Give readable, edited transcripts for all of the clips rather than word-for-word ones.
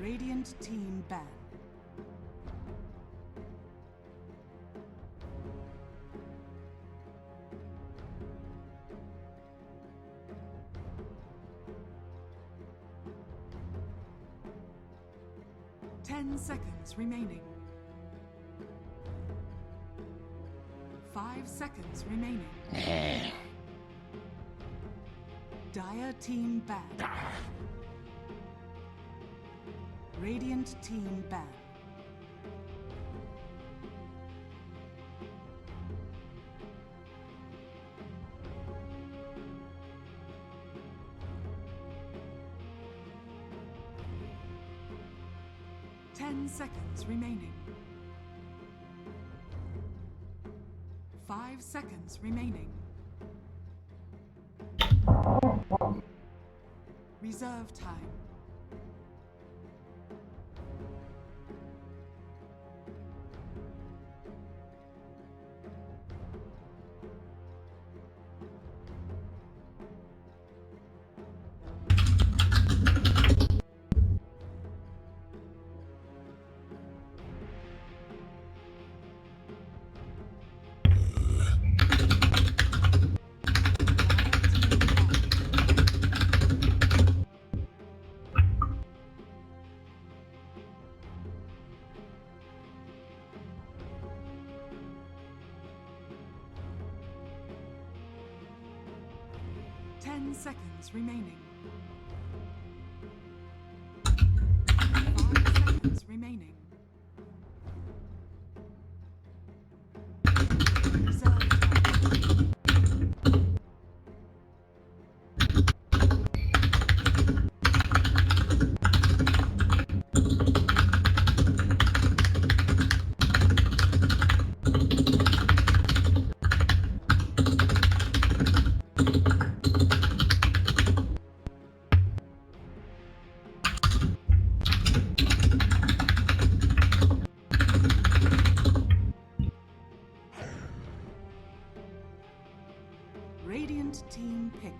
Radiant team ban. Seconds remaining. 5 seconds remaining. Dire team ban. Radiant team ban. Seconds remaining. 5 seconds remaining. Reserve time. Seconds remaining. 5 seconds remaining. Reserve time. Radiant team pick.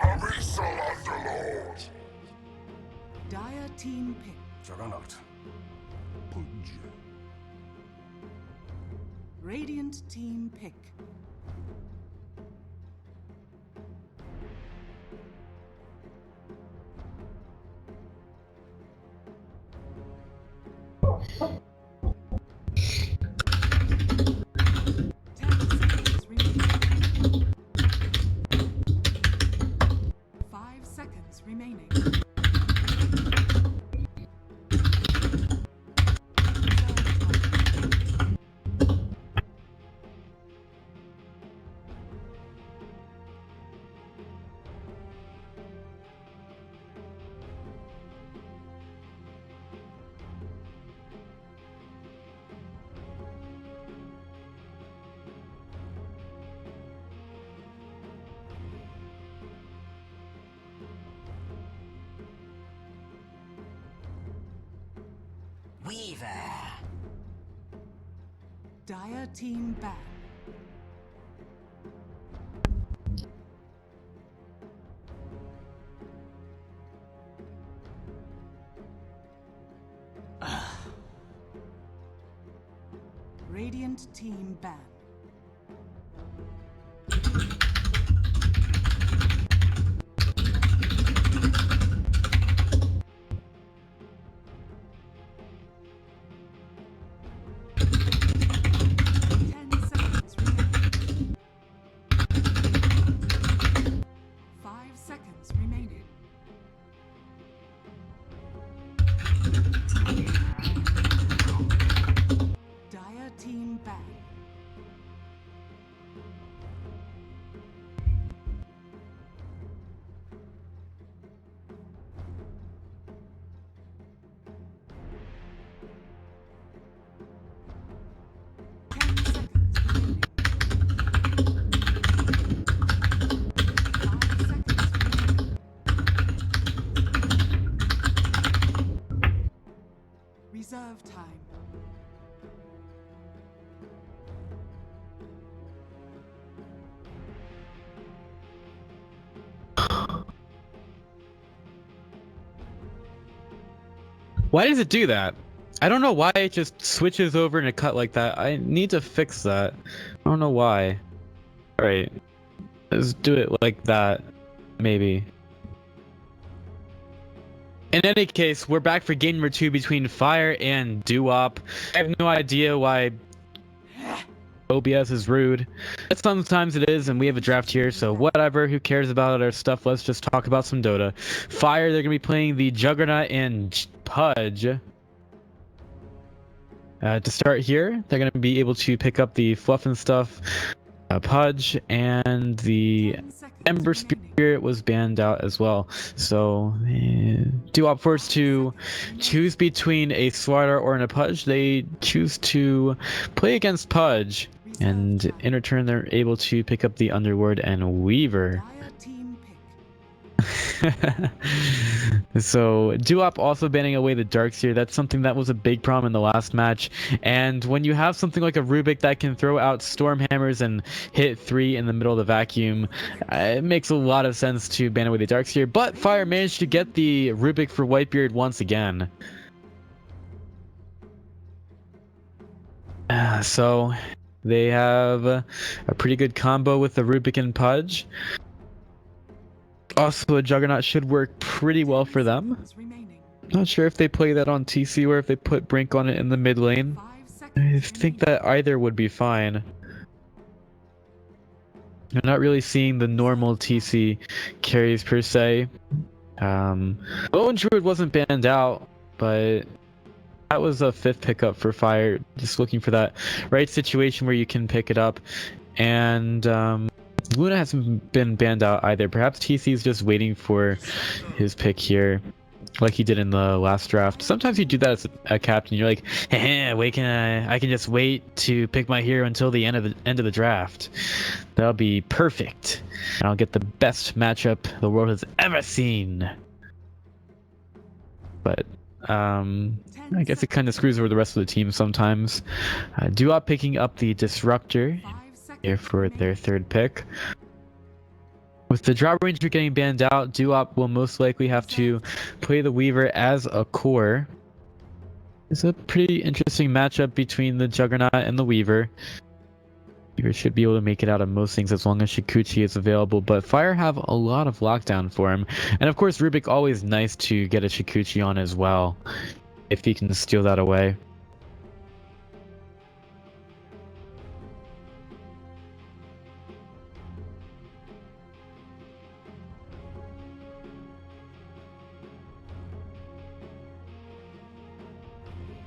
Abyssal Underlord! Dire team pick. Juggernaut. Punj. Radiant team pick. Remaining. Weaver. Dire team ban. Radiant team ban. Reserve time. Why does it do that? I don't know why it just switches over in a cut like that. I need to fix that. I don't know why. Alright. Let's do it like that. Maybe. In any case, we're back for game number 2 between Fire and Duop. I have no idea why OBS is rude. Sometimes it is, and we have a draft here, so whatever. Who cares about our stuff? Let's just talk about some Dota. Fire, they're going to be playing the Juggernaut and Pudge. To start here, they're going to be able to pick up the Fluff and Stuff, Pudge, and the Ember Spirit was banned out as well. So, Duop forced to choose between a Slider or a Pudge. They choose to play against Pudge, and in return, they're able to pick up the Underward and Weaver. So Duop also banning away the Darkseer. That's something that was a big problem in the last match, and when you have something like a Rubik that can throw out storm hammers and hit 3 in the middle of the vacuum, it makes a lot of sense to ban away the Darkseer. But Fire managed to get the Rubik for Whitebeard once again. So they have a pretty good combo with the Rubik and Pudge. Also, a Juggernaut should work pretty well for them. Not sure if they play that on TC or if they put Brink on it in the mid lane. I think that either would be fine. I'm not really seeing the normal TC carries per se. Bone Druid wasn't banned out, but that was a 5th pickup for Fire. Just looking for that right situation where you can pick it up. And Luna hasn't been banned out either. Perhaps TC's just waiting for his pick here, like he did in the last draft. Sometimes you do that as a captain. You're like, hey, I can just wait to pick my hero until the end of the draft. That'll be perfect, and I'll get the best matchup the world has ever seen. But I guess it kind of screws over the rest of the team sometimes. Duop picking up the Disruptor here for their 3rd pick. With the Drop Ranger getting banned out, Duop will most likely have to play the Weaver as a core. It's a pretty interesting matchup between the Juggernaut and the Weaver. Weaver should be able to make it out of most things as long as Shukuchi is available, but Fire have a lot of lockdown for him. And of course, Rubik always nice to get a Shukuchi on as well, if he can steal that away.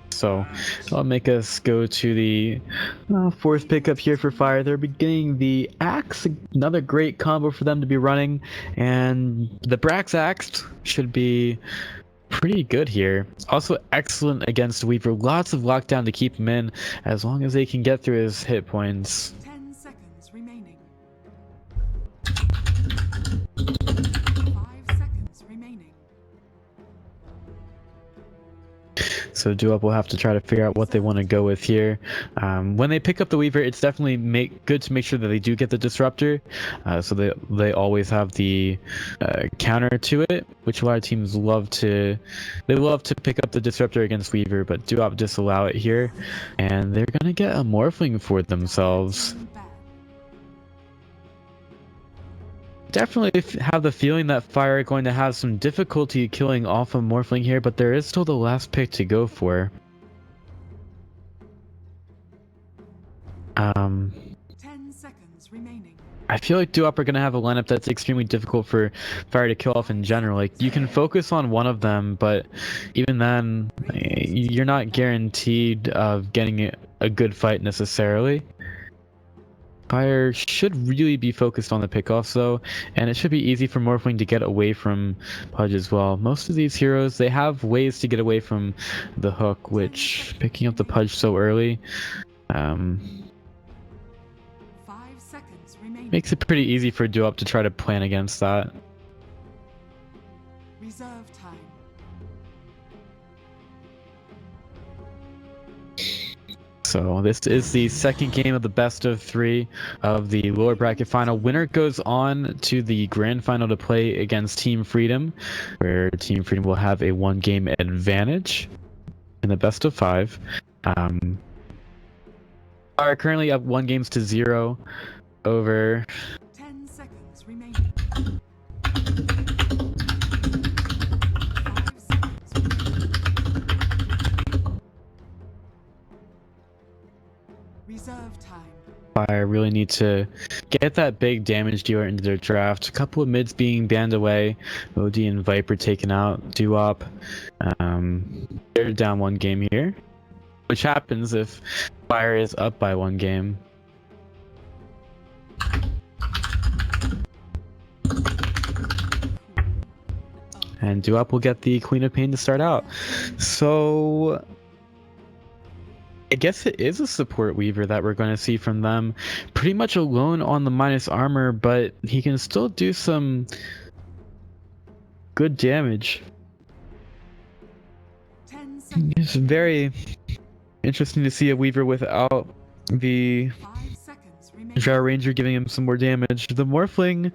So I'll make us go to the 4th pickup here for Fire. They're beginning the Axe, another great combo for them to be running, and the Brax Axe should be pretty good here. Also excellent against Weaver. Lots of lockdown to keep him in as long as they can get through his hit points. 10 seconds remaining. 5 seconds remaining. So Duop will have to try to figure out what they want to go with here. When they pick up the Weaver, it's definitely good to make sure that they do get the Disruptor, so they always have the counter to it, which a lot of teams love to. They love to pick up the Disruptor against Weaver, but Duop disallow it here, and they're gonna get a Morphling for themselves. Definitely have the feeling that Fire are going to have some difficulty killing off a Morphling here, but there is still the last pick to go for. 10 seconds remaining. I feel like Duop are going to have a lineup that's extremely difficult for Fire to kill off in general. Like, you can focus on one of them, but even then, you're not guaranteed of getting a good fight necessarily. Fire should really be focused on the pickoffs though, and it should be easy for Morphling to get away from Pudge as well. Most of these heroes, they have ways to get away from the hook, which picking up the Pudge so early 5 seconds remaining. makes it pretty easy for Duop to try to plan against that. Reserve time. So this is the 2nd game of the best of 3 of the lower bracket final. Winner goes on to the grand final to play against Team Freedom, where Team Freedom will have a 1-game advantage. in the best of 5. Are currently up 1-0 over 10 seconds remaining. 5 seconds remaining. Reserve time. Fire. Really need to get that big damage dealer into their draft. A couple of mids being banned away. OD and Viper taken out. Duop. They're down 1 game here. Which happens if Fire is up by 1 game. And Duop will get the Queen of Pain to start out. So I guess it is a support Weaver that we're going to see from them. Pretty much alone on the minus armor, but he can still do some good damage. 10 seconds. It's very interesting to see a Weaver without the 5 seconds remaining. Drow Ranger giving him some more damage. The Morphling,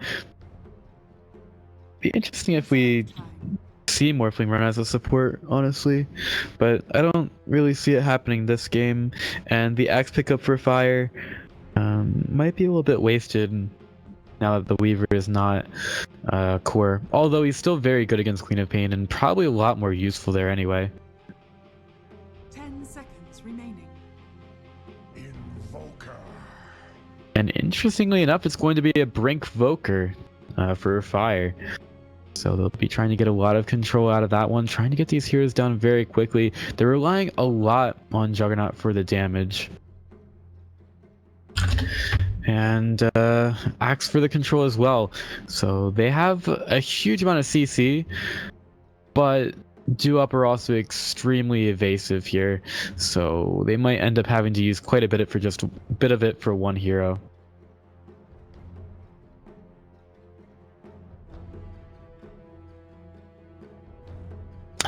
be interesting if we Time. see Morphling run as a support, honestly, but I don't really see it happening this game. And the axe pickup for Fire might be a little bit wasted now that the Weaver is not core, although he's still very good against Queen of Pain and probably a lot more useful there anyway. 10 seconds remaining. Invoker. And interestingly enough, it's going to be a Brink Voker for Fire. So they'll be trying to get a lot of control out of that one, trying to get these heroes down very quickly. They're relying a lot on Juggernaut for the damage. And Axe for the control as well. So they have a huge amount of CC, but Duop are also extremely evasive here. So they might end up having to use quite a bit of it for 1 hero.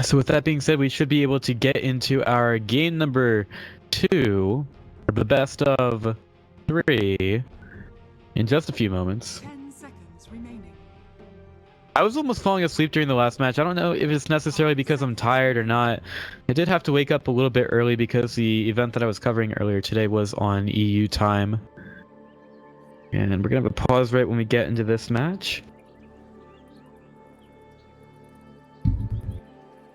So with that being said, we should be able to get into our game number 2, or the best of 3, in just a few moments. 10 seconds remaining. I was almost falling asleep during the last match. I don't know if it's necessarily because I'm tired or not. I did have to wake up a little bit early because the event that I was covering earlier today was on EU time. And we're going to have a pause right when we get into this match.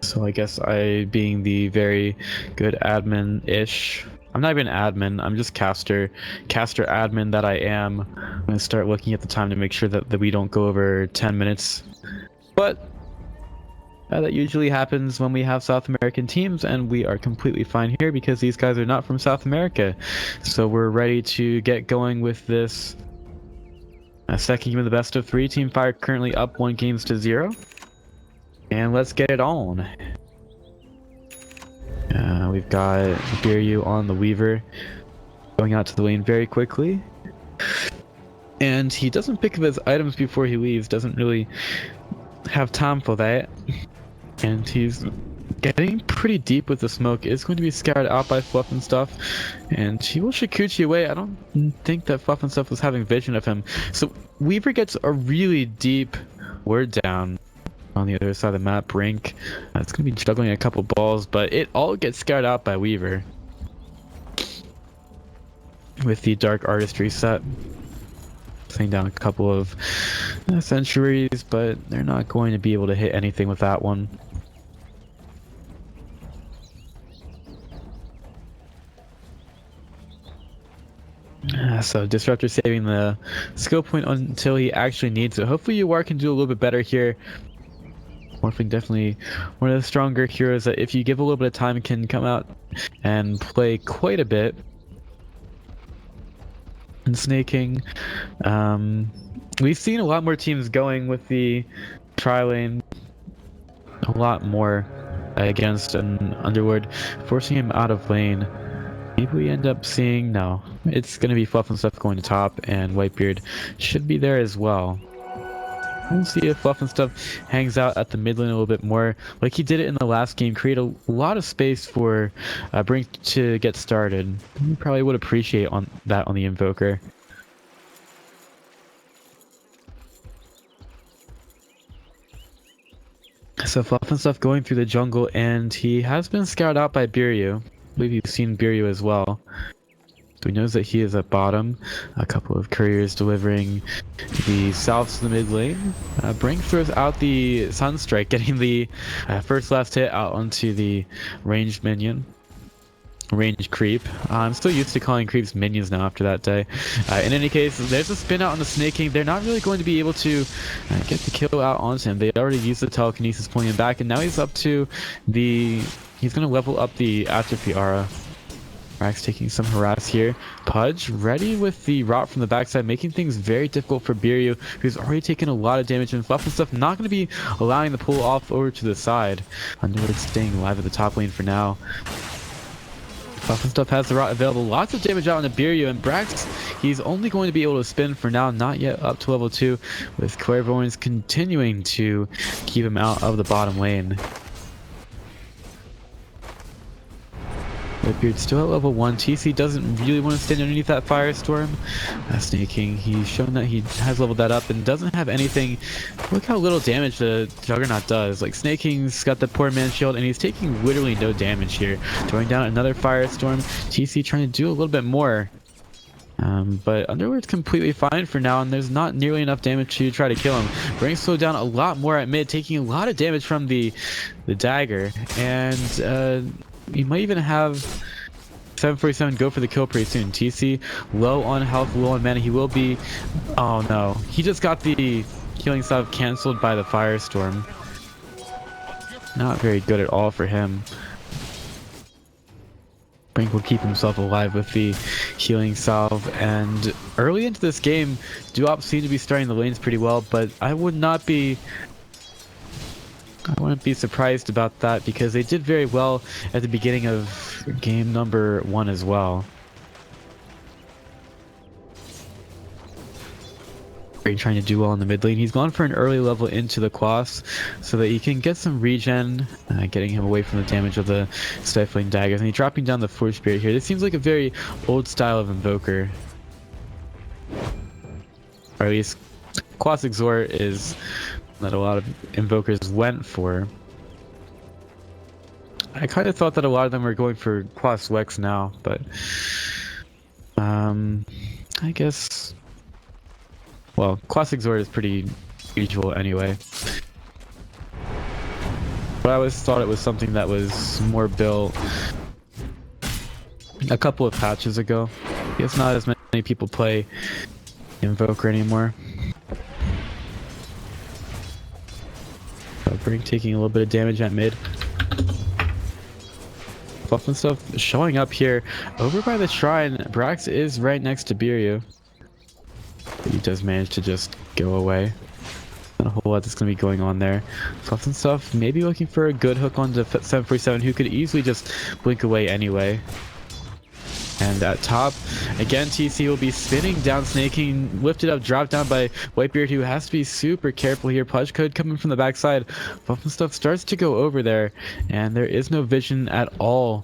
So I guess I, being the very good admin-ish, I'm not even admin, I'm just caster admin that I am, I'm going to start looking at the time to make sure that we don't go over 10 minutes. But that usually happens when we have South American teams, and we are completely fine here because these guys are not from South America. So we're ready to get going with this second game of the best of 3. Team Fire currently up 1-0. And let's get it on. We've got Biryu on the Weaver, going out to the lane very quickly. And he doesn't pick up his items before he leaves, doesn't really have time for that. And he's getting pretty deep with the smoke, is going to be scouted out by Fluff and Stuff. And he will Shikuchi away. I don't think that Fluff and Stuff was having vision of him. So Weaver gets a really deep word down. On the other side of the map, Brink. It's going to be juggling a couple balls, but it all gets scared out by Weaver. With the Dark Artistry set. Playing down a couple of Centuries, but they're not going to be able to hit anything with that one. So Disruptor saving the skill point until he actually needs it. Hopefully UR can do a little bit better here. Morphling definitely one of the stronger heroes that if you give a little bit of time can come out and play quite a bit. And Snaking, we've seen a lot more teams going with the tri-lane, a lot more against an Underlord, forcing him out of lane. Maybe we end up seeing, no, it's going to be Fluff and Stuff going to top, and Whitebeard should be there as well. We'll see if Fluff and Stuff hangs out at the mid lane a little bit more, like he did it in the last game, create a lot of space for Brink to get started. We probably would appreciate that on the Invoker. So Fluff and Stuff going through the jungle, and he has been scouted out by Biryu. I believe you've seen Biryu as well. So he knows that he is at bottom. A couple of couriers delivering the south to the mid lane. Brink throws out the Sunstrike, getting the first last hit out onto the ranged minion. Range creep. I'm still used to calling creeps minions now after that day. In any case, there's a spin out on the Snake King. They're not really going to be able to get the kill out onto him. They already used the telekinesis pulling him back, and now he's up to the... He's going to level up the Atrophy Aura. Rax taking some harass here. Pudge ready with the rot from the backside, making things very difficult for Biryu, who's already taken a lot of damage, and Fluff and Stuff not going to be allowing the pull off over to the side. Underwood staying alive at the top lane for now. Fluff and Stuff has the rot available. Lots of damage out on the Biryu, and Brax, he's only going to be able to spin for now, not yet up to level 2, with Clairvoyance continuing to keep him out of the bottom lane. Whitebeard's still at level 1. TC doesn't really want to stand underneath that Firestorm. Snake King, he's shown that he has leveled that up and doesn't have anything. Look how little damage the Juggernaut does. Like, Snake King's got the poor man's shield, and he's taking literally no damage here. Throwing down another Firestorm. TC trying to do a little bit more. But Underwood's completely fine for now, and there's not nearly enough damage to try to kill him. Brink slowed down a lot more at mid, taking a lot of damage from the dagger, and he might even have 747 go for the kill pretty soon. TC low on health, low on mana. He will be... Oh no, he just got the healing salve cancelled by the Firestorm. Not very good at all for him. Brink will keep himself alive with the healing salve, and early into this game, Duop seem to be starting the lanes pretty well, but I wouldn't be surprised about that, because they did very well at the beginning of game number 1 as well. Trying to do well in the mid lane. He's gone for an early level into the Quas so that he can get some regen, getting him away from the damage of the stifling daggers, and he's dropping down the Force Spirit here. This seems like a very old style of Invoker, or at least Quas Exort is that a lot of Invokers went for. I kind of thought that a lot of them were going for Quas Wex now, but I guess, well, Quas Exort is pretty usual anyway. But I always thought it was something that was more built a couple of patches ago. I guess not as many people play Invoker anymore. Brink taking a little bit of damage at mid. Fluff and Stuff showing up here over by the shrine. Brax is right next to Biryu, but he does manage to just go away. Not a whole lot that's going to be going on there. Fluff and Stuff maybe looking for a good hook onto 747, who could easily just blink away anyway. And at top, again, TC will be spinning down Snake King, lifted up, dropped down by Whitebeard, who has to be super careful here. Pudge could come in from the backside. Fluff and Stuff starts to go over there, and there is no vision at all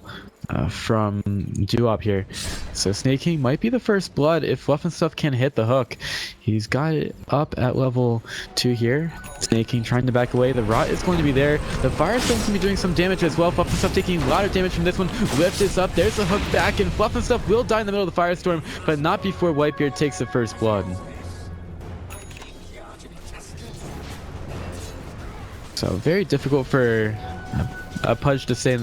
from Duop here. So Snake King might be the first blood if Fluff and Stuff can hit the hook. He's got it up at level 2 here. Snake King trying to back away. The rot is going to be there. The Firestorm's going to be doing some damage as well. Fluff and Stuff taking a lot of damage from this one. Lift this up. There's the hook back, and Fluff and Stuff will die in the middle of the Firestorm, but not before Whitebeard takes the first blood. So very difficult for a Pudge to stay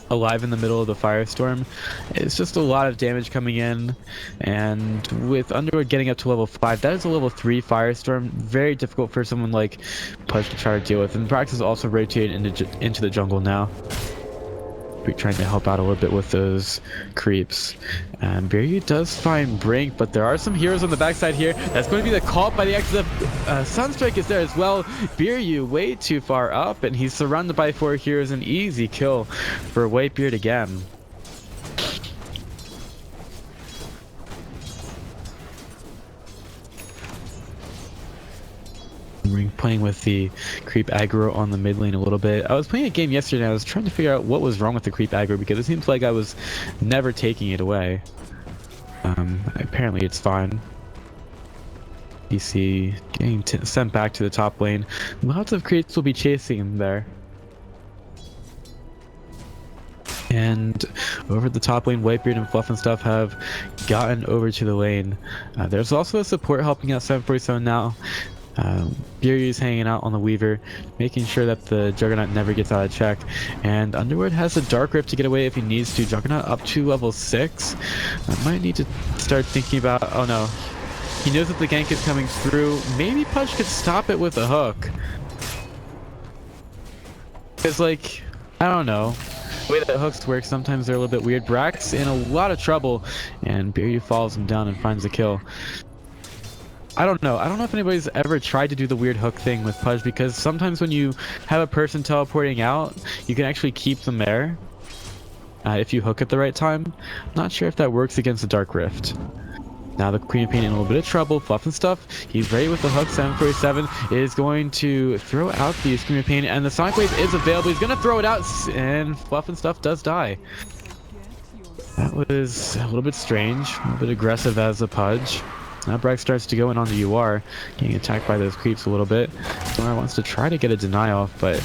alive in the middle of the Firestorm. It's just a lot of damage coming in, and with Underwood getting up to level 5, that is a level 3 Firestorm. Very difficult for someone like Pudge to try to deal with, and Brax is also rotating into the jungle now. We're trying to help out a little bit with those creeps. And Biryu does find Brink, but there are some heroes on the backside here. That's going to be the call by the exit. Sunstrike is there as well. Biryu way too far up, and he's surrounded by 4 heroes. An easy kill for Whitebeard again. Playing with the creep aggro on the mid lane a little bit. I was playing a game yesterday and I was trying to figure out what was wrong with the creep aggro, because it seems like I was never taking it away. Apparently it's fine. DC getting sent back to the top lane. Lots of creeps will be chasing him there. And over the top lane, Whitebeard and Fluff and stuff have gotten over to the lane. There's also a support helping out 747 now. Biryu's hanging out on the Weaver, making sure that the Juggernaut never gets out of check. And Underwood has a Dark Rift to get away if he needs to. Juggernaut up to level 6. I might need to start thinking about... Oh no. He knows that the gank is coming through. Maybe Pudge could stop it with a hook. Because, like, I don't know. The way that hooks work, sometimes they're a little bit weird. Brax in a lot of trouble, and Biryu follows him down and finds a kill. I don't know if anybody's ever tried to do the weird hook thing with Pudge, because sometimes when you have a person teleporting out, you can actually keep them there if you hook at the right time. Not sure if that works against the Dark Rift. Now the Queen of Pain in a little bit of trouble. Fluff and stuff. He's ready with the hook. 747 is going to throw out the Queen of Pain, and the Sonic Wave is available. He's going to throw it out, and Fluff and stuff does die. That was a little bit strange, a little bit aggressive as a Pudge. Now Brax starts to go in on the UR, getting attacked by those creeps a little bit. UR wants to try to get a deny off, but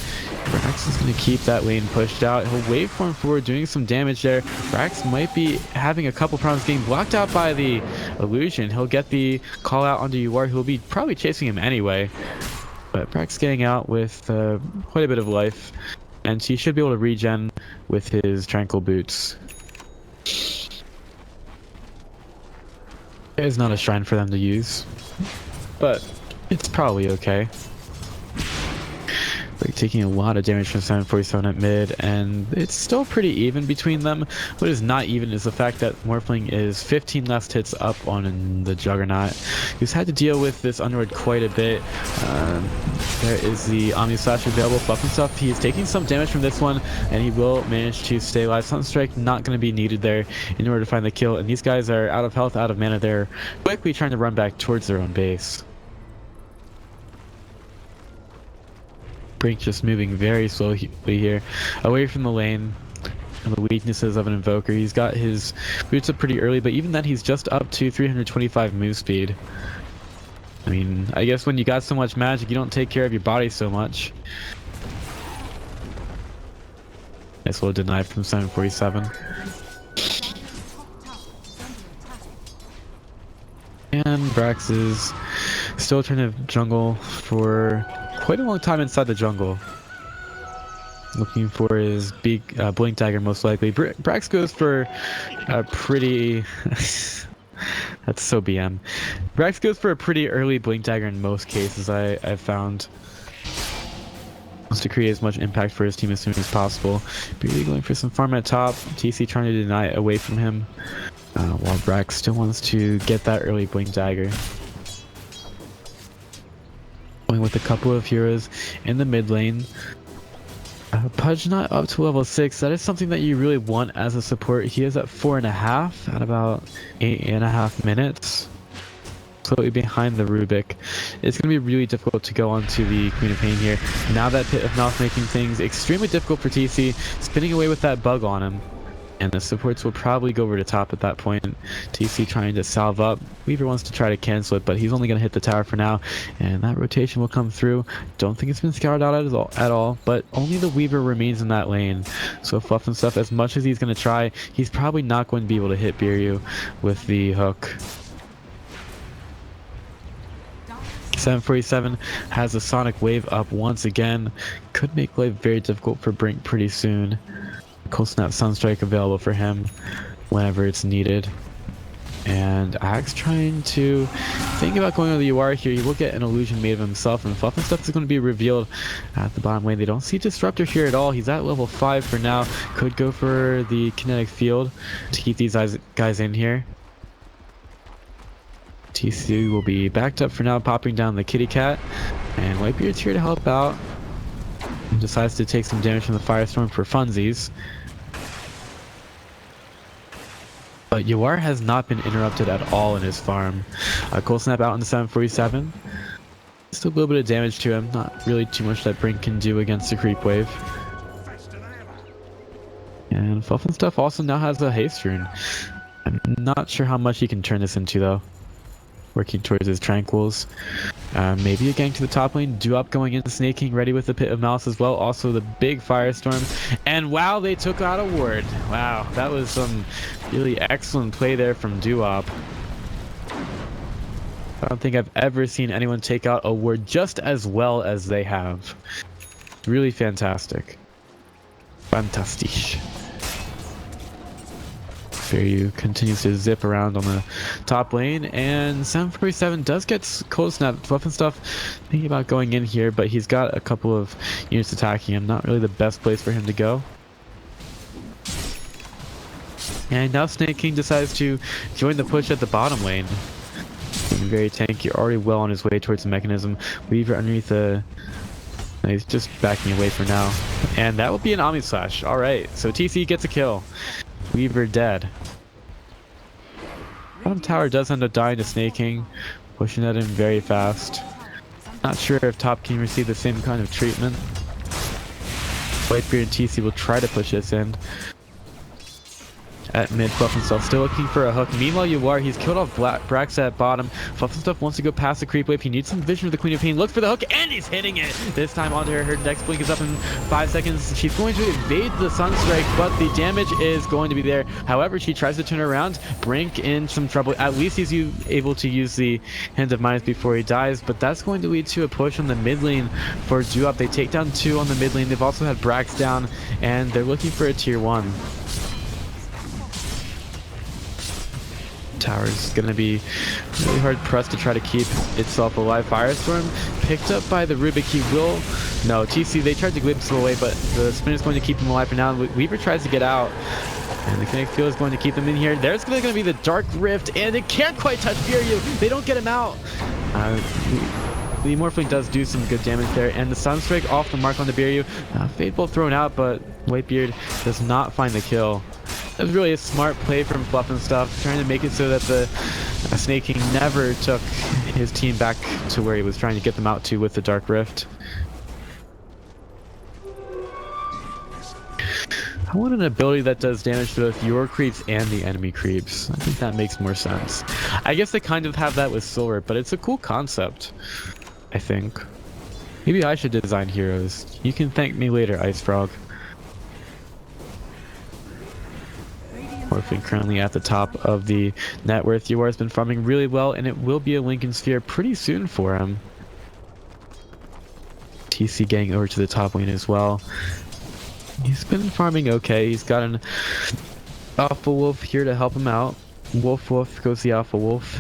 Brax is going to keep that lane pushed out. He'll waveform forward, doing some damage there. Brax might be having a couple problems getting blocked out by the illusion. He'll get the call out onto UR, who'll be probably chasing him anyway. But Brax getting out with quite a bit of life, and he should be able to regen with his Tranquil Boots. There's not a shrine for them to use, but it's probably okay. Like taking a lot of damage from 747 at mid, and it's still pretty even between them. What is not even is the fact that Morphling is 15 last hits up on the Juggernaut, who's had to deal with this Underwood quite a bit. There is the Omni Slash available, Fluff and stuff. He is taking some damage from this one, and he will manage to stay alive. Sunstrike not going to be needed there in order to find the kill, and these guys are out of health, out of mana. They're quickly trying to run back towards their own base. Brink just moving very slowly here, away from the lane and the weaknesses of an Invoker. He's got his boots up pretty early, but even then he's just up to 325 move speed. I mean, I guess when you got so much magic, you don't take care of your body so much. Nice little deny from 747. And Brax is still trying to jungle for quite a long time inside the jungle. Looking for his big blink dagger, most likely. Brax goes for a pretty... That's so BM. Brax goes for a pretty early blink dagger in most cases, I've found. Wants to create as much impact for his team as soon as possible. Really going for some farm at top. TC trying to deny it away from him. While Brax still wants to get that early blink dagger. With a couple of heroes in the mid lane. Pudge not up to level 6. That is something that you really want as a support. He is at 4.5 at about 8.5 minutes. Slightly behind the Rubik. It's going to be really difficult to go onto the Queen of Pain here. Now that Pit of Mouth making things extremely difficult for TC, spinning away with that bug on him. And the supports will probably go over to top at that point. TC trying to salve up. Weaver wants to try to cancel it, but he's only going to hit the tower for now. And that rotation will come through. Don't think it's been scouted out at all, but only the Weaver remains in that lane. So Fluff and stuff, as much as he's going to try, he's probably not going to be able to hit Biryu with the hook. 747 has a Sonic Wave up once again. Could make life very difficult for Brink pretty soon. Cold Snap Sunstrike available for him whenever it's needed. And Axe trying to think about going on the UR here. He will get an illusion made of himself, and Fluff and stuff is going to be revealed at the bottom lane. They don't see Disruptor here at all. He's at level 5 for now. Could go for the kinetic field to keep these guys in here. TC will be backed up for now, popping down the kitty cat. And Whitebeard's here to help out. He decides to take some damage from the Firestorm for funsies. But Yawar has not been interrupted at all in his farm. Cold Snap out on the 747. Still a little bit of damage to him. Not really too much that Brink can do against the creep wave. And Fluff and stuff also now has a haste rune. I'm not sure how much he can turn this into though. working towards his tranquils. Maybe a gank to the top lane. Duop going in, snaking, ready with the Pit of Malice as well. Also the big Firestorm. And wow, they took out a ward. Wow, that was some really excellent play there from Duop. I don't think I've ever seen anyone take out a ward just as well as they have. Really fantastic. Fantastisch. Fairyu continues to zip around on the top lane, and 747 does get cold snap. Fluff and stuff thinking about going in here, but he's got a couple of units attacking him. Not really the best place for him to go. And now Snake King decides to join the push at the bottom lane. Being very tanky, already well on his way towards the mechanism. Weaver underneath the... He's just backing away for now. And that will be an Omni Slash. Alright, so TC gets a kill. Weaver dead. Bottom tower does end up dying to Snake King, pushing that in very fast. Not sure if top King received the same kind of treatment. Whitebeard and TC will try to push this in. At mid, Fluff and Stuff still looking for a hook. Meanwhile, he's killed off Brax at bottom. Fluff and Stuff wants to go past the creep wave. He needs some vision of the Queen of Pain. Looks for the hook, and he's hitting it. This time onto her. Her next blink is up in 5 seconds. She's going to evade the Sunstrike, but the damage is going to be there. However, she tries to turn around. Brink in some trouble. At least he's able to use the Hand of Minus before he dies, but that's going to lead to a push on the mid lane for Duop. They take down 2 on the mid lane. They've also had Brax down, and they're looking for a tier 1. Tower's gonna be really hard pressed to try to keep itself alive. Firestorm picked up by the Rubik. He will... No, TC, they tried to glimpse him away, but the spin is going to keep him alive for now. Weaver tries to get out, and the Kinetic Field is going to keep them in here. There's going to be the Dark Rift, and it can't quite touch FireDota. They don't get him out. The Morphling does do some good damage there, and the Sunstrike off the mark on the FireDota. Fade Bolt thrown out, but Whitebeard does not find the kill. That was really a smart play from Fluff and Stuff, trying to make it so that the Snake King never took his team back to where he was trying to get them out to with the Dark Rift. I want an ability that does damage to both your creeps and the enemy creeps. I think that makes more sense. I guess they kind of have that with Silver, but it's a cool concept, I think. Maybe I should design heroes. You can thank me later, Ice Frog. Morphling currently at the top of the net worth. UR has been farming really well, and it will be a Lincoln Sphere pretty soon for him. TC getting over to the top lane as well. He's been farming okay. He's got an Alpha Wolf here to help him out. Wolf goes the Alpha Wolf.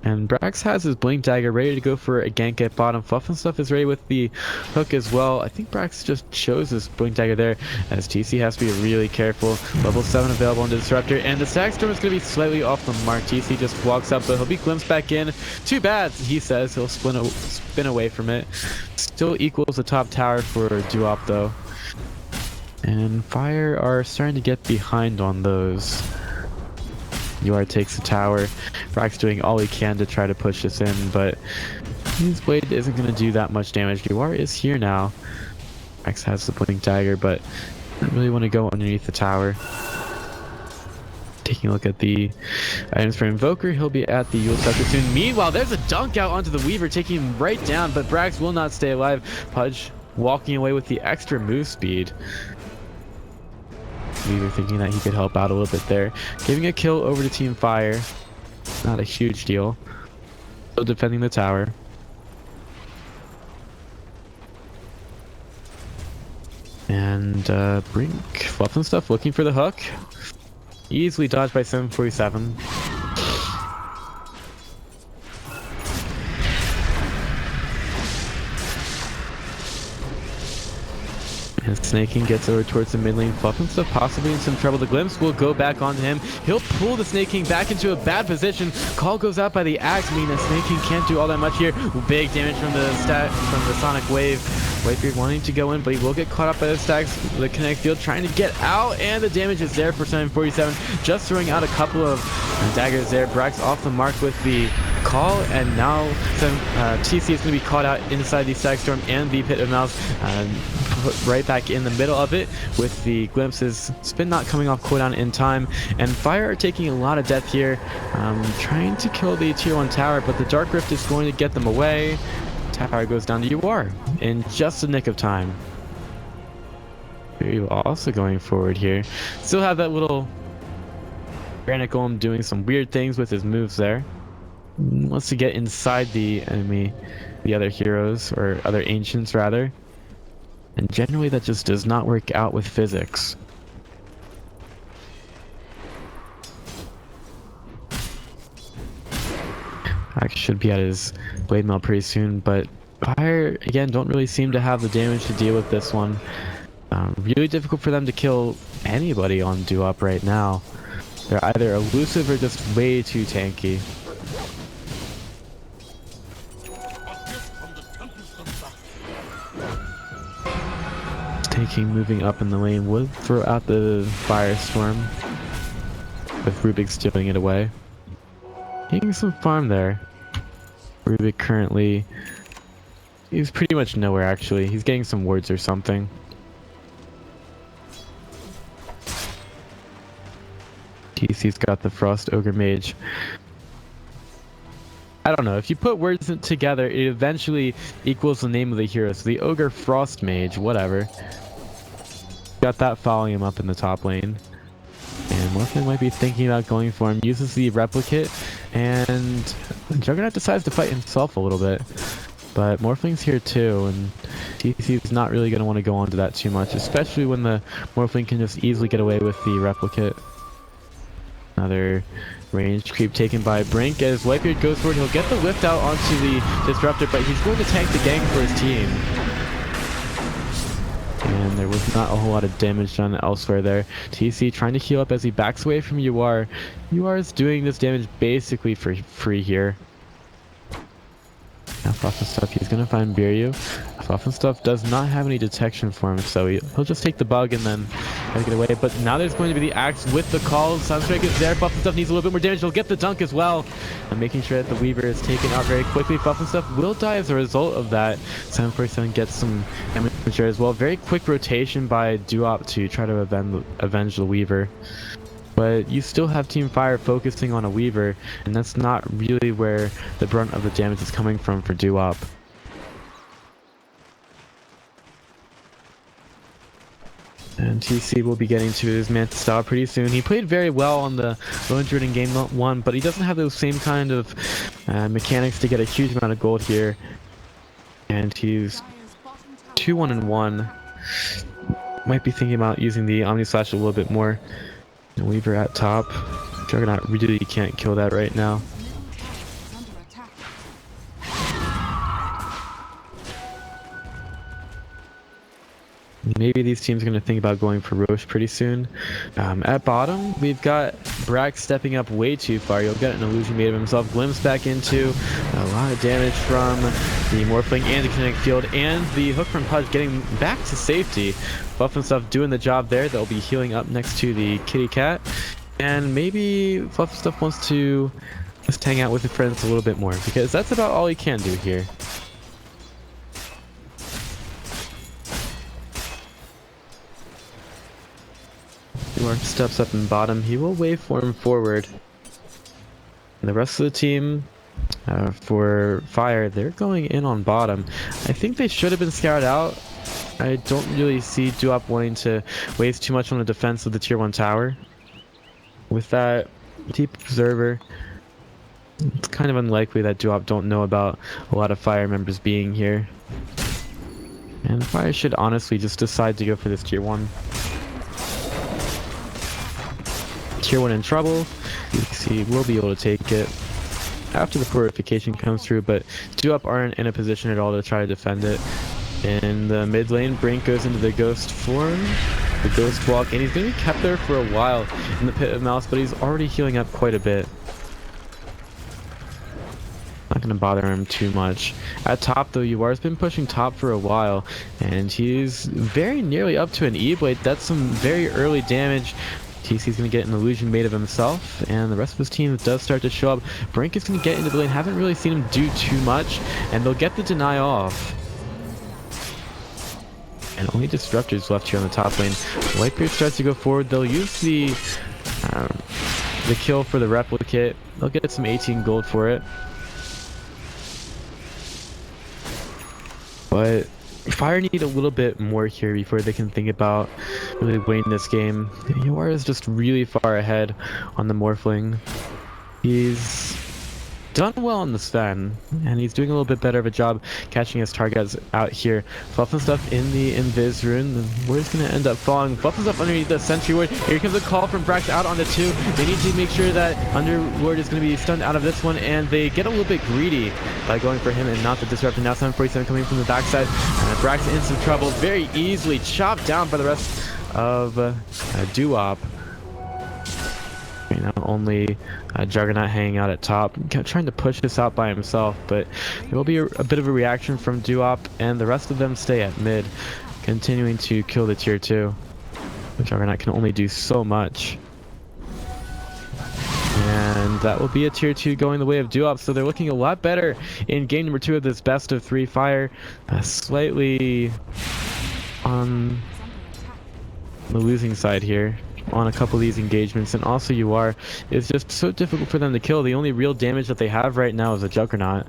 And Brax has his Blink Dagger ready to go for a gank at bottom. Fluff and Stuff is ready with the hook as well. I think Brax just chose his Blink Dagger there, as TC has to be really careful. Level 7 available on the Disruptor, and the Stack Storm is going to be slightly off the mark. TC just walks up, but he'll be glimpsed back in. Too bad, he says. He'll spin away from it. Still equals the top tower for Duop, though. And Fire are starting to get behind on those. UR takes the tower. Brax doing all he can to try to push this in, but his blade isn't going to do that much damage. UR is here now. Brax has the Blink Dagger, but I don't really want to go underneath the tower. Taking a look at the items for Invoker, he'll be at the Yule Scepter soon. Meanwhile, there's a dunk out onto the Weaver, taking him right down, but Brax will not stay alive. Pudge walking away with the extra move speed. Weaver thinking that he could help out a little bit there. Giving a kill over to Team Fire. Not a huge deal. Still defending the tower. And Brink, Fluff and Stuff looking for the hook. Easily dodged by 747. And Snake King gets over towards the mid lane. Fluff and Stuff possibly in some trouble. The Glimpse will go back onto him. He'll pull the Snake King back into a bad position. Call goes out by the axe, meaning that Snake King can't do all that much here. Big damage from the Sonic Wave. Whitebeard wanting to go in, but he will get caught up by the stacks. The Kinetic Field trying to get out, and the damage is there for 747. Just throwing out a couple of daggers there. Brax off the mark with the call, and now some TC is going to be caught out inside the Static Storm and the Pit of Mouths, put right back in the middle of it with the glimpses. Spin not coming off cooldown in time, and Fire are taking a lot of death here, trying to kill the tier 1 tower, but the Dark Rift is going to get them away. Tower goes down to UR in just the nick of time. You're also going forward here. Still have that little Granite Golem doing some weird things with his moves there. Wants to get inside the enemy, the other heroes, or other ancients rather. And generally that just does not work out with physics. Axe should be at his blade mail pretty soon, but Fire, again, don't really seem to have the damage to deal with this one. Really difficult for them to kill anybody on Duop right now. They're either elusive or just way too tanky. Moving up in the lane would throw out the Firestorm, with Rubik stealing it away. Getting some farm there. Rubik currently, he's pretty much nowhere actually. He's getting some wards or something. TC's got the Frost Ogre Mage. I don't know, if you put words together, it eventually equals the name of the hero. So the Ogre Frost Mage, whatever. Got that following him up in the top lane. And Morphling might be thinking about going for him. Uses the Replicate, and Juggernaut decides to fight himself a little bit. But Morphling's here too, and TC's not really going to want to go onto that too much, especially when the Morphling can just easily get away with the Replicate. Another range creep taken by Brink. As Whitebeard goes forward, he'll get the lift out onto the Disruptor, but he's going to tank the gank for his team. And there was not a whole lot of damage done elsewhere there. TC trying to heal up as he backs away from UR. UR is doing this damage basically for free here. Now Stuff, he's going to find Biryu. Stuff does not have any detection for him, so he'll just take the bug and then get away. But now there's going to be the axe with the call. Sunstrike is there. Stuff needs a little bit more damage. He'll get the dunk as well. And making sure that the Weaver is taken out very quickly. Stuff will die as a result of that. 747 gets some damage there as well. Very quick rotation by Duop to try to avenge the Weaver. But you still have Team Fire focusing on a Weaver, and that's not really where the brunt of the damage is coming from for Duop. And TC will be getting to his Manta style pretty soon. He played very well on the Lone Druid in game 1, but he doesn't have those same kind of mechanics to get a huge amount of gold here. And he's 2-1-1. Might be thinking about using the Omni Slash a little bit more. And Weaver at top. Juggernaut really can't kill that right now. Maybe these teams are going to think about going for Roche pretty soon. At bottom, we've got Brack stepping up way too far. You'll get an illusion made of himself. Glimpse back into a lot of damage from the Morphling and the Kinetic Field, and the hook from Pudge getting back to safety. Stuff doing the job there. They'll be healing up next to the Kitty Cat. And maybe Stuff wants to just hang out with his friends a little bit more, because that's about all he can do here. Mark steps up in bottom. He will waveform forward. And the rest of the team, for Fire, they're going in on bottom. I think they should have been scouted out. I don't really see Duop wanting to waste too much on the defense of the tier 1 tower. With that Deep Observer, it's kind of unlikely that Duop don't know about a lot of Fire members being here. And Fire should honestly just decide to go for this tier 1. Tier 1 in trouble. You can see we'll be able to take it after the purification comes through, but Duop aren't in a position at all to try to defend it. In the mid lane, Brink goes into the ghost form, the ghost walk, and he's going to be kept there for a while in the Pit of Malice, but he's already healing up quite a bit. Not going to bother him too much. At top though, UR's been pushing top for a while, and he's very nearly up to an E-Blade. That's some very early damage. TC's going to get an illusion made of himself, and the rest of his team does start to show up. Brink is going to get into the lane. Haven't really seen him do too much, and they'll get the deny off. And only Disruptors left here on the top lane. Whitebeard starts to go forward. They'll use the kill for the replicate. They'll get some 18 gold for it. But Fire need a little bit more here before they can think about really winning this game. Yor is just really far ahead on the Morphling. He's done well on the Sven, and he's doing a little bit better of a job catching his targets out here. Fluffing stuff in the Invis rune. The word's going to end up falling. Fluffing stuff underneath the Sentry Ward. Here comes a call from Brax out onto 2. They need to make sure that Underlord is going to be stunned out of this one, and they get a little bit greedy by going for him and not the Disruptor. Now 747 coming from the backside. Brax in some trouble. Very easily chopped down by the rest of Duop. Not only Juggernaut hanging out at top, trying to push this out by himself, but there will be a bit of a reaction from Duop, and the rest of them stay at mid, continuing to kill the tier 2. Juggernaut can only do so much. And that will be a tier 2 going the way of Duop, so they're looking a lot better in game number 2 of this best of 3 Fire. Slightly on the losing side here on a couple of these engagements, and also UR is just so difficult for them to kill. The only real damage that they have right now is a Juggernaut.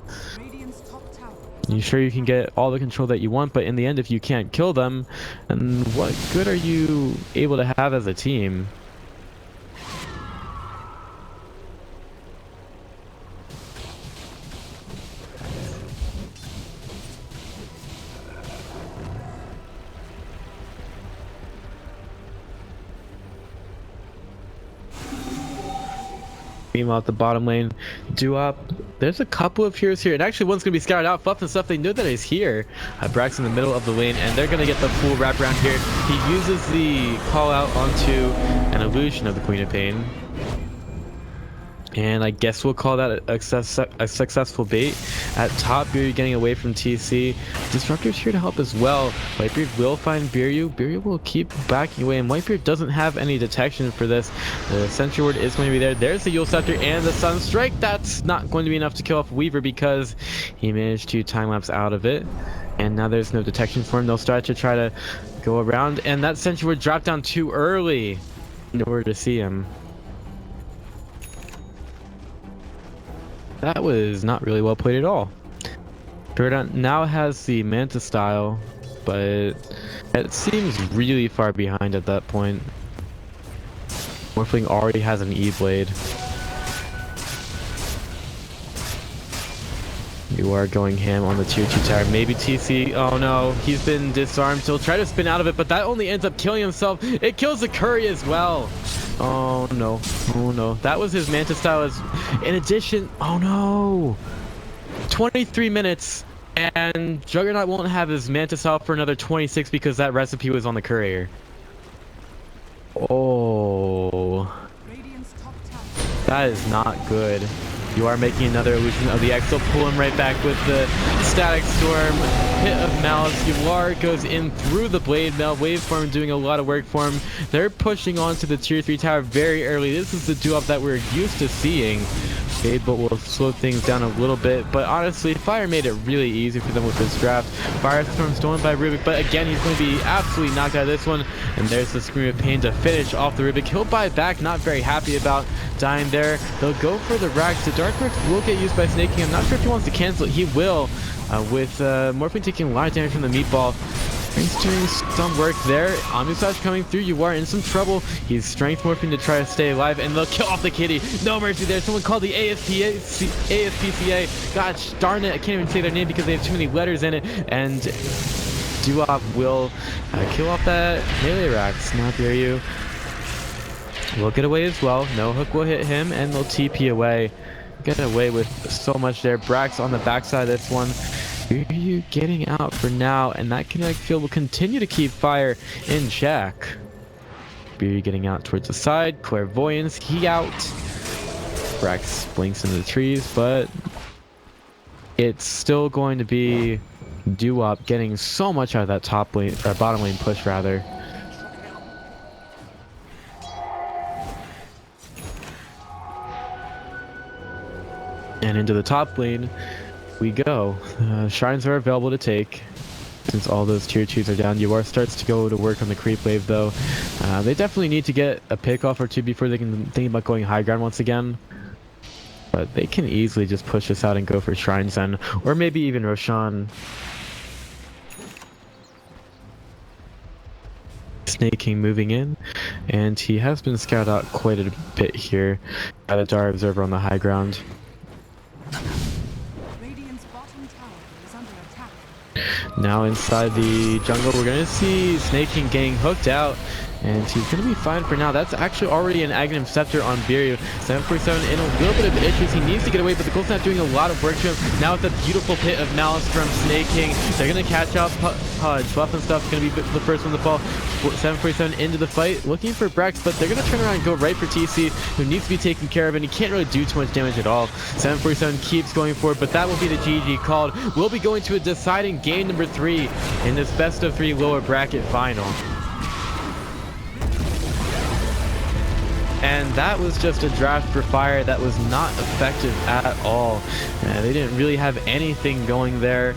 You're sure you can get all the control that you want, but in the end, if you can't kill them, then what good are you able to have as a team? Meanwhile, at the bottom lane, Duop, there's a couple of heroes here, and actually one's going to be scouted out. Fluff and stuff, they know that he's here. Brax in the middle of the lane, and they're going to get the full wraparound here. He uses the call out onto an illusion of the Queen of Pain. And I guess we'll call that a successful bait. At top, Biryu getting away from TC. Disruptor's here to help as well. Whitebeard will find Biryu. Biryu will keep backing away, and Whitebeard doesn't have any detection for this. The Sentry Ward is going to be there. There's the Yule Scepter and the Sunstrike. That's not going to be enough to kill off Weaver because he managed to time-lapse out of it. And now there's no detection for him. They'll start to try to go around, and that Sentry Ward dropped down too early in order to see him. That was not really well played at all. FireDota now has the Manta style, but it seems really far behind at that point. Morphling already has an E-Blade. You are going ham on the tier 2 tower. Maybe TC. Oh no, he's been disarmed. He'll try to spin out of it, but that only ends up killing himself. It kills the Curry as well. Oh no, oh no. That was his Manta style. In addition, oh no. 23 minutes, and Juggernaut won't have his Manta style for another 26 because that recipe was on the courier. Oh. That is not good. You are making another illusion of the X. They'll pull him right back with the Static Storm. Hit of Malice. Yular goes in through the Blade Mail. Waveform doing a lot of work for him. They're pushing onto the tier 3 tower very early. This is the duo that we're used to seeing. But will slow things down a little bit. But honestly, Fire made it really easy for them with this draft. Firestorm stolen by Rubik, but again, he's going to be absolutely knocked out of this one. And there's the Scream of Pain to finish off the Rubik. He'll buy back, not very happy about dying there. They'll go for the Rax. The Dark Rift will get used by Snake King. I'm not sure if he wants to cancel it. He will, with Morphine taking a lot of damage from the meatball. He's doing some work there. Omnislash coming through. You are in some trouble. He's strength morphing to try to stay alive, and they'll kill off the kitty. No mercy there. Someone called the ASPCA. Gosh darn it, I can't even say their name because they have too many letters in it. And Duop will kill off that melee Rax. Now Biryu will get away as well. No hook will hit him, and they'll TP away. Get away with so much there. Brax on the backside of this one. Biryu getting out for now, and that kinetic field will continue to keep Fire in check. Biryu getting out towards the side. Clairvoyance, he out. Brax blinks into the trees, but it's still going to be Duop getting so much out of that top lane, or bottom lane push rather. And into the top lane we go. Shrines are available to take. Since all those tier 2s are down, UR starts to go to work on the creep wave though. They definitely need to get a pick off or two before they can think about going high ground once again. But they can easily just push this out and go for Shrines then. Or maybe even Roshan. Snake King moving in. And he has been scouted out quite a bit here. Got a Dar Observer on the high ground. Radiant's bottom tower is under attack. Now inside the jungle, we're going to see Snake King getting hooked out. And he's going to be fine for now. That's actually already an Aghanim Scepter on Biryu. 747 in a little bit of issues. He needs to get away, but the Colt's not doing a lot of work to him. Now with a beautiful pit of Malice from Snake King, they're going to catch up. Pudge, Buff and stuff, going to be the first one to fall. 747 into the fight, looking for Brex, but they're going to turn around and go right for TC, who needs to be taken care of, and he can't really do too much damage at all. 747 keeps going forward, but that will be the GG called. We'll be going to a deciding game number 3 in this best of 3 lower bracket final. And that was just a draft for Fire that was not effective at all. They didn't really have anything going there.